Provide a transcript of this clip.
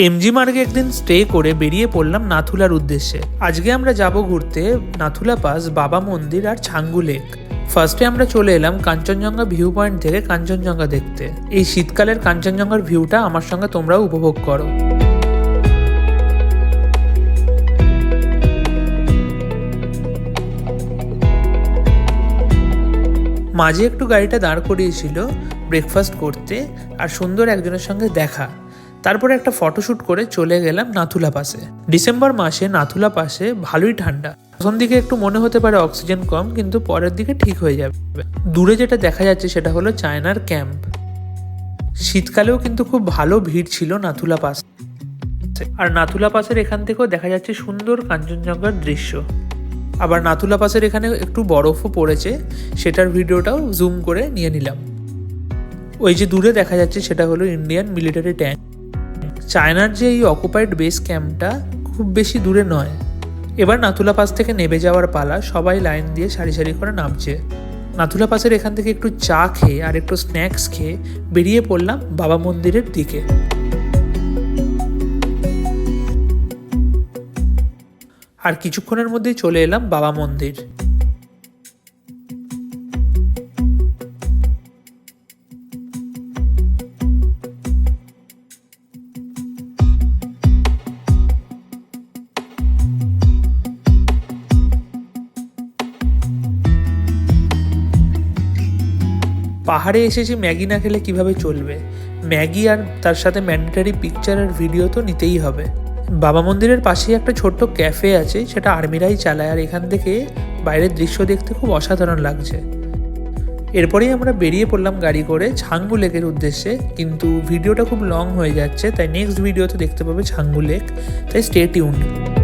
MG মার্গে একদিন stay করে বেরিয়ে পড়লাম নাথুলার উদ্দেশ্যে। আজকে আমরা যাব ঘুরতে নাথুলা পাস, বাবা মন্দির আর ছাঙ্গু লেক। ফার্স্টে আমরা চলে এলাম কাঞ্চনজঙ্ঘা ভিউ পয়েন্ট থেকে কাঞ্চনজঙ্ঘা দেখতে। এই শীতকালের কাঞ্চনজঙ্ঘার ভিউটা আমার সঙ্গে তোমরাও উপভোগ করো। মাঝে একটু গাড়িটা দাঁড় করিয়েছিল ব্রেকফাস্ট করতে আর সুন্দর একজনের সঙ্গে দেখা। তারপরে একটা ফটোশ্যুট করে চলে গেলাম নাথুলা পাসে। ডিসেম্বর মাসে নাথুলা পাসে ভালোই ঠান্ডা। প্রথম দিকে একটু মনে হতে পারে অক্সিজেন কম, কিন্তু পরের দিকে ঠিক হয়ে যাবে। দূরে যেটা দেখা যাচ্ছে সেটা হলো চায়নার ক্যাম্প। শীতকালেও কিন্তু খুব ভালো ভিড় ছিল নাথুলা পাস। আর নাথুলা পাসের এখান থেকেও দেখা যাচ্ছে সুন্দর কাঞ্চনজঙ্ঘার দৃশ্য। আবার নাথুলা পাসের এখানে একটু বরফও পড়েছে, সেটার ভিডিওটাও জুম করে নিয়ে নিলাম। ওই যে দূরে দেখা যাচ্ছে সেটা হলো ইন্ডিয়ান মিলিটারি ট্যাঙ্ক। চায়নার যে এই অকুপাইড বেস ক্যাম্পটা খুব বেশি দূরে নয়। এবার নাথুলা পাস থেকে নেমে যাওয়ার পালা। সবাই লাইন দিয়ে সারি সারি করে নামছে। নাথুলা পাসের এখান থেকে একটু চা খেয়ে আর একটু স্ন্যাক্স খেয়ে বেরিয়ে পড়লাম বাবা মন্দিরের দিকে। আর কিছুক্ষণের মধ্যেই চলে এলাম বাবা মন্দির। পাহাড়ে এসেছি, ম্যাগি না খেলে কিভাবে চলবে। ম্যাগি আর তার সাথে ম্যান্ডেটারি পিকচার আর ভিডিও তো নিতেই হবে। বাবা মন্দিরের পাশেই একটা ছোট্ট ক্যাফে আছে, সেটা আর্মিরাই চালায়। আর এখান থেকে বাইরের দৃশ্য দেখতে খুব অসাধারণ লাগছে। এরপরেই আমরা বেরিয়ে পড়লাম গাড়ি করে ছাঙ্গু লেকের উদ্দেশ্যে। কিন্তু ভিডিওটা খুব লং হয়ে যাচ্ছে, তাই নেক্সট ভিডিওতে দেখতে পাবে ছাঙ্গু লেক। তাই স্টে টিউনড।